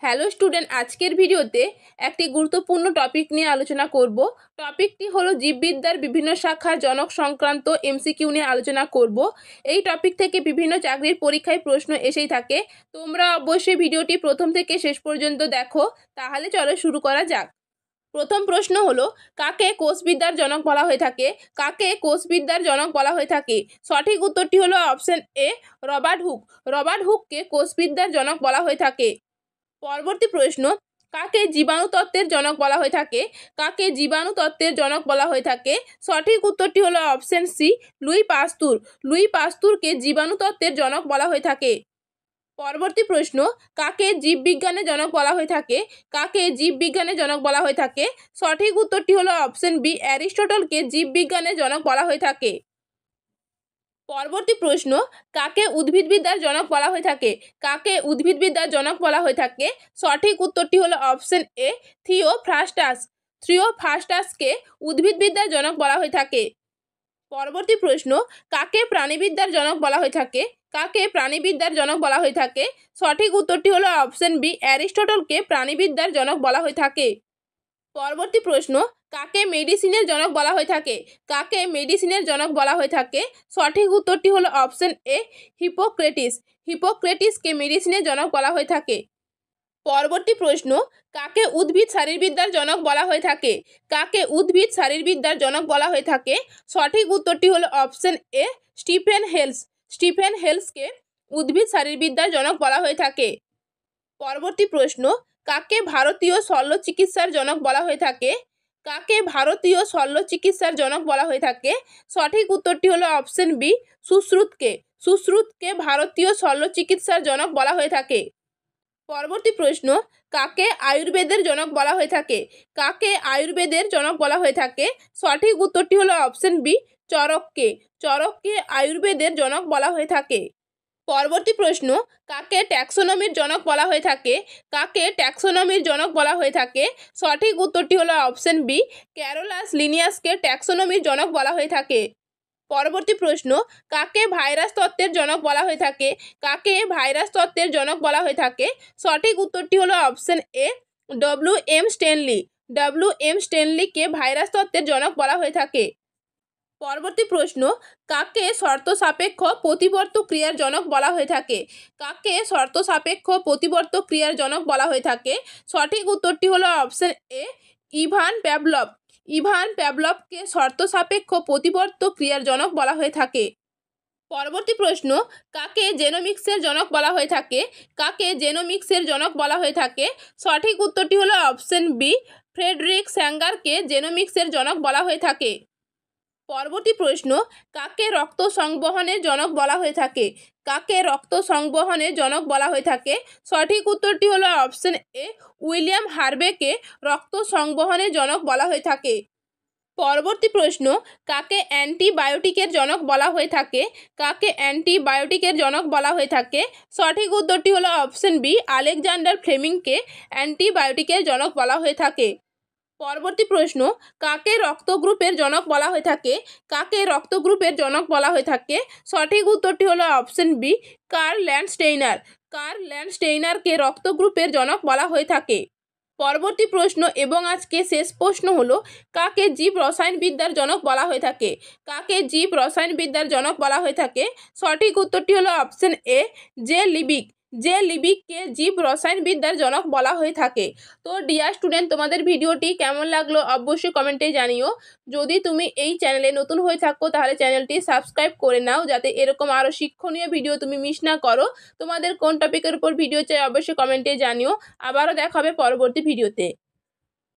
Hello student, আজকের ভিডিওতে একটি গুরুত্বপূর্ণ টপিক নিয়ে আলোচনা করব। টপিকটি হলো জীববিদ্যার বিভিন্ন শাখার জনক সংক্রান্ত এমসিকিউ নিয়ে আলোচনা করব। এই টপিক থেকে বিভিন্ন চাকরির পরীক্ষায় প্রশ্ন এসেই থাকে। তোমরা অবশ্যই ভিডিওটি প্রথম থেকে শেষ পর্যন্ত দেখো। তাহলে চলো শুরু করা যাক। প্রথম প্রশ্ন হলো, কাকে কোষবিদ্যার জনক বলা হয়ে থাকে? কাকে কোষবিদ্যার জনক বলা হয়ে থাকে? সঠিক উত্তরটি হলো option A, Robert Hooke. Robert হুককে কোষবিদ্যার জনক বলা হয়ে থাকে। পরবর্তী প্রশ্ন, কাকে জীবাণুতত্ত্বের জনক বলা হয়ে থাকে? কাকে জীবাণুতত্ত্বের জনক বলা হয়ে থাকে? সঠিক উত্তরটি হলো option C, Louis Pasteur. Louis পাস্তুরকে জীবাণুতত্ত্বের জনক বলা হয়ে থাকে। পরবর্তী প্রশ্ন, কাকে জীববিজ্ঞানের জনক বলা হয়ে থাকে? কাকে জীববিজ্ঞানের জনক বলা হয়ে থাকে? সঠিক উত্তরটি হলো অপশন বি, অ্যারিস্টটলকে জীববিজ্ঞানের জনক বলা হয়ে থাকে। পরবর্তী প্রশ্ন, কাকে উদ্ভিদবিদ্যার জনক বলা হয়ে থাকে? কাকে উদ্ভিদবিদ্যার জনক বলা হয়ে থাকে? সঠিক উত্তরটি হলো অপশন এ, থিওফ্রাস্টাস। থিওফ্রাস্টাসকে উদ্ভিদবিদ্যার জনক বলা হয়ে থাকে। পরবর্তী প্রশ্ন, কাকে প্রাণীবিদ্যার জনক বলা হয়ে থাকে? কাকে প্রাণীবিদ্যার জনক বলা হয়ে থাকে? সঠিক উত্তরটি হলো অপশন বি, অ্যারিস্টটলকে প্রাণীবিদ্যার জনক বলা হয়ে থাকে। পরবর্তী প্রশ্ন, কাকে মেডিসিনের জনক বলা হয়ে থাকে? কাকে মেডিসিনের জনক বলা হয়ে থাকে? সঠিক উত্তরটি হলো অপশন এ, হিপোক্রেটিস। হিপোক্রেটিসকে মেডিসিনের জনক বলা হয়ে থাকে। পরবর্তী প্রশ্ন, কাকে উদ্ভিদ শারীরবিদ্যার জনক বলা হয়ে থাকে? কাকে উদ্ভিদ শারীরবিদ্যার জনক বলা হয়ে থাকে? সঠিক উত্তরটি হলো option A, Stephen Hales. Stephen হেলসকে উদ্ভিদ শারীরবিদ্যার জনক বলা হয়ে থাকে। পরবর্তী প্রশ্ন, কাকে ভারতীয় শল্য চিকিৎসার জনক বলা হয়ে থাকে? কাকে ভারতীয় শল্য চিকিৎসার জনক বলা হয়ে থাকে? সঠিক উত্তরটি হলো অপশন বি, সুশ্রুতকে। সুশ্রুতকে ভারতীয় শল্য চিকিৎসার জনক বলা হয়ে থাকে। পরবর্তী প্রশ্ন, কাকে আয়ুর্বেদের জনক বলা হয়ে থাকে? কাকে আয়ুর্বেদের জনক বলা হয়ে থাকে? সঠিক উত্তরটি হলো অপশন বি, চরককে। চরককে আয়ুর্বেদের জনক বলা হয়ে থাকে। পরবর্তী প্রশ্ন, কাকে ট্যাক্সোনমির জনক বলা হয়ে থাকে? কাকে ট্যাক্সোনমির জনক বলা হয়ে থাকে? সঠিক উত্তরটি হলো অপশন বি, ক্যারোলাস লিনিয়াসকে ট্যাক্সোনমির জনক বলা হয়ে থাকে। পরবর্তী প্রশ্ন, কাকে ভাইরাস তত্ত্বের জনক বলা হয়ে থাকে? কাকে ভাইরাস তত্ত্বের জনক বলা হয়ে থাকে? সঠিক উত্তরটি হলো অপশন এ, ডব্লিউ.এম. স্ট্যানলি। ডব্লিউ.এম. স্ট্যানলিকে ভাইরাস তত্ত্বের জনক বলা হয়ে থাকে। পরবর্তী প্রশ্ন, কাকে শর্ত সাপেক্ষ প্রতিবর্ত ক্রিয়ার জনক বলা হয়ে থাকে? কাকে শর্ত সাপেক্ষ প্রতিবর্ত ক্রিয়ার জনক বলা হয়ে থাকে? সঠিক উত্তরটি হলো option A, Ivan Pavlov. Ivan প্যাভলভকে শর্ত সাপেক্ষ প্রতিবর্ত ক্রিয়ার জনক বলা হয়ে থাকে। পরবর্তী প্রশ্ন, কাকে জেনোমিক্সের জনক বলা হয়ে থাকে? কাকে জেনোমিক্সের জনক বলা হয়ে থাকে? সঠিক উত্তরটি হলো অপশন বি, ফ্রেডরিক স্যাঙ্গারকে জেনোমিক্সের জনক বলা হয়ে থাকে। পরবর্তী প্রশ্ন, কাকে রক্ত সংবহনের জনক বলা হয়ে থাকে? কাকে রক্ত সংবহনের জনক বলা হয়ে থাকে? সঠিক উত্তরটি হলো অপশন এ, উইলিয়াম হার্ভেকে রক্ত সংবহনের জনক বলা হয়ে থাকে। পরবর্তী প্রশ্ন, কাকে অ্যান্টিবায়োটিকের জনক বলা হয়ে থাকে? কাকে অ্যান্টিবায়োটিকের জনক বলা হয়ে থাকে? সঠিক উত্তরটি হলো অপশন বি, আলেকজান্ডার ফ্লেমিংকে অ্যান্টিবায়োটিকের জনক বলা হয়ে থাকে। পরবর্তী প্রশ্ন, কাকে রক্ত গ্রুপের জনক বলা হয়ে থাকে? কাকে রক্ত গ্রুপের জনক বলা হয়ে থাকে? সঠিক উত্তরটি হলো option B, Karl Landsteiner. Karl ল্যান্ডস্টেইনারকে রক্ত গ্রুপের জনক বলা হয়ে থাকে। পরবর্তী প্রশ্ন এবং আজকে শেষ প্রশ্ন হলো, কাকে জীব রসায়নবিদ্যার জনক বলা হয়ে থাকে? কাকে জীব রসায়নবিদ্যার জনক বলা হয়ে থাকে? সঠিক উত্তরটি হলো অপশন এ, জে লিবিক। জে লিবিককে জীব রসায়নবিদ্যার জনক বলা হয়ে থাকে। তো ডিয়ার স্টুডেন্ট, তোমাদের ভিডিওটি কেমন লাগলো অবশ্যই কমেন্টে জানিও। যদি তুমি এই চ্যানেলে নতুন হয়ে থাকো তাহলে চ্যানেলটি সাবস্ক্রাইব করে নাও, যাতে এরকম আরও শিক্ষণীয় ভিডিও তুমি মিস না করো। তোমাদের কোন টপিকের উপর ভিডিও চাই অবশ্যই কমেন্টে জানিও। আবারও দেখা হবে পরবর্তী ভিডিওতে।